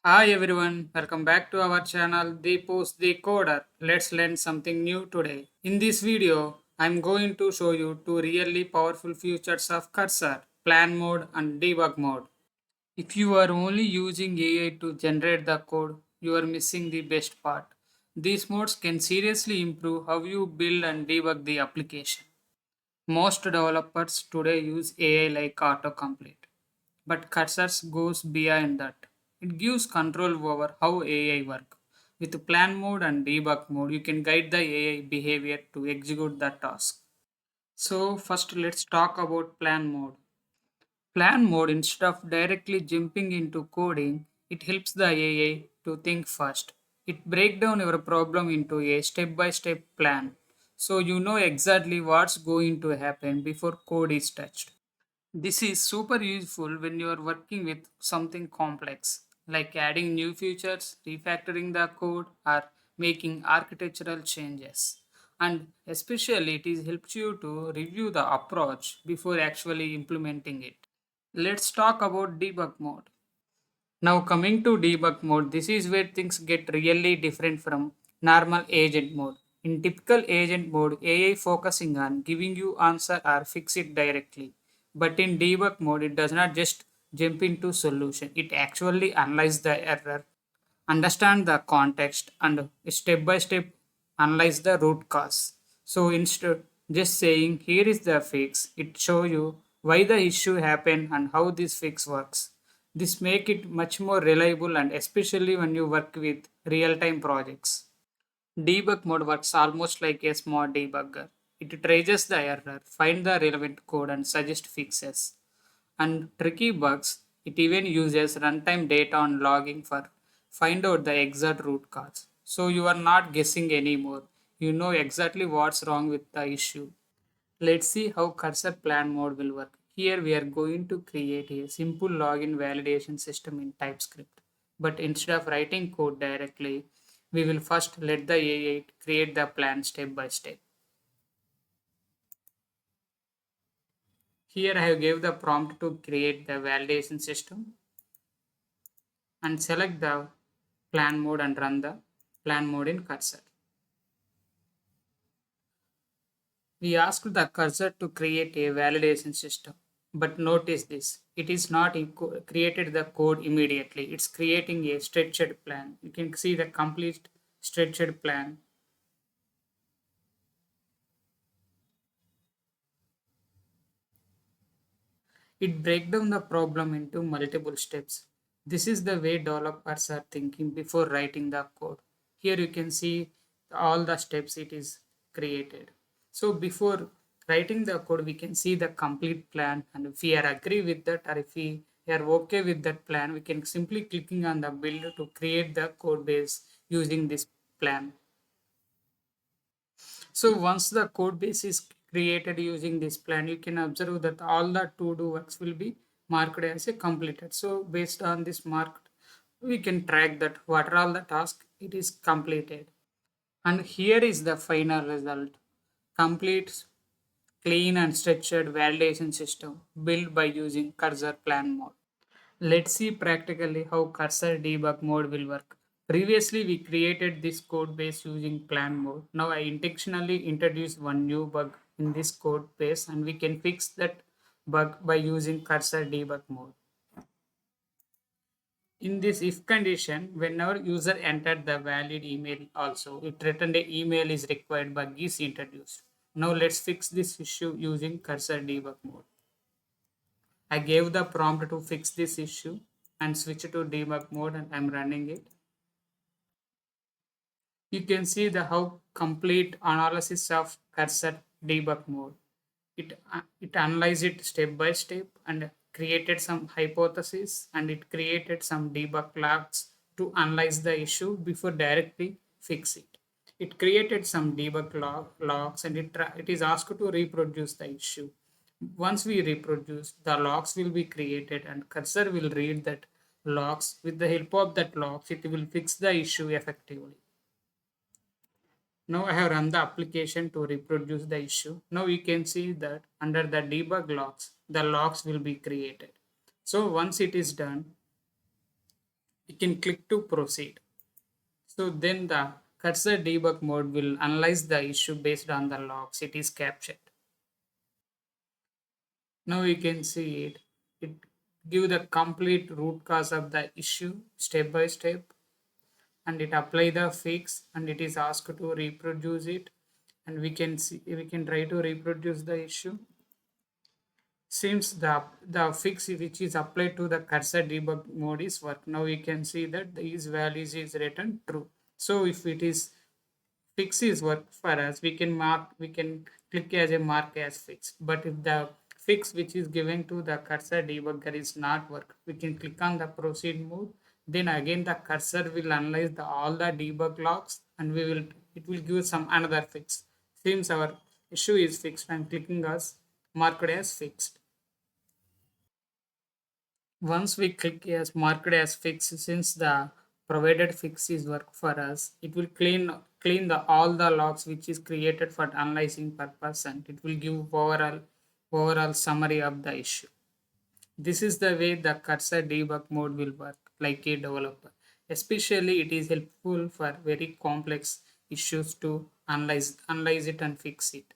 Hi everyone, welcome back to our channel The Post the Coder. Let's learn something new today. In this video, I'm going to show you two really powerful features of cursor, plan mode and debug mode. If you are only using AI to generate the code, you are missing the best part. These modes can seriously improve how you build and debug the application. Most developers today use AI like autocomplete. But cursors goes beyond that. It gives control over how AI work. With plan mode and debug mode, you can guide the AI behavior to execute the task. So first let's talk about plan mode. Plan mode, instead of directly jumping into coding, it helps the AI to think first. It breaks down your problem into a step-by-step plan. So you know exactly what's going to happen before code is touched. This is super useful when you are working with something complex, like adding new features, refactoring the code, or making architectural changes. And especially it is helps you to review the approach before actually implementing it. Let's talk about debug mode. Now coming to debug mode, this is where things get really different from normal agent mode. In typical agent mode, AI focusing on giving you answer or fix it directly. But in debug mode, it does not just jump into solution. It actually analyzes the error, understand the context, and step by step analyze the root cause. So instead just saying here is the fix, it show you why the issue happened and how this fix works. This make it much more reliable and especially when you work with real-time projects. Debug mode works almost like a smart debugger. It traces the error, find the relevant code and suggest fixes. And tricky bugs, it even uses runtime data on logging for find out the exact root cause. So you are not guessing anymore. You know exactly what's wrong with the issue. Let's see how cursor plan mode will work. Here we are going to create a simple login validation system in TypeScript. But instead of writing code directly, we will first let the AI create the plan step by step. Here I have gave the prompt to create the validation system and select the plan mode and run the plan mode in cursor. We asked the cursor to create a validation system, but notice this, it is not created the code immediately. It's creating a stretched plan. You can see the complete stretched plan. It breaks down the problem into multiple steps. This is the way developers are thinking before writing the code. Here you can see all the steps it is created. So before writing the code, we can see the complete plan, and if we are agree with that or if we are okay with that plan, we can simply clicking on the build to create the code base using this plan. So once the code base is created using this plan, you can observe that all the to-do works will be marked as a completed. So based on this mark, we can track that what are all the tasks it is completed. And here is the final result. Complete, clean and structured validation system built by using cursor plan mode. Let's see practically how cursor debug mode will work. Previously, we created this code base using plan mode. Now I intentionally introduced one new bug in this code base and we can fix that bug by using cursor debug mode. In this if condition, whenever user entered the valid email also, it returned a email is required bug is introduced. Now let's fix this issue using cursor debug mode. I gave the prompt to fix this issue and switch to debug mode and I'm running it. You can see the how complete analysis of cursor debug mode. It analyzed it step by step and created some hypothesis and it created some debug logs to analyze the issue before directly fix it. It created some debug logs and it is asked to reproduce the issue. Once we reproduce, the logs will be created and cursor will read that logs. With the help of that logs, it will fix the issue effectively. Now I have run the application to reproduce the issue. Now you can see that under the debug logs, the logs will be created. So once it is done, you can click to proceed. So then the cursor debug mode will analyze the issue based on the logs it is captured. Now you can see it. It give the complete root cause of the issue step by step, and it apply the fix, and it is asked to reproduce it, and we can try to reproduce the issue. Since the fix which is applied to the cursor debug mode is work, now we can see that these values is written true. So if it is fix is work for us, we can click as a mark as fixed. But if the fix which is given to the cursor debugger is not work, we can click on the proceed mode. Then again the cursor will analyze all the debug logs, and it will give some another fix. Since our issue is fixed, I'm clicking as marked as fixed. Once we click as marked as fixed, since the provided fix is work for us, it will clean all the logs which is created for analyzing purpose, and it will give overall summary of the issue. This is the way the cursor debug mode will work like a developer. Especially it is helpful for very complex issues to analyze it and fix it.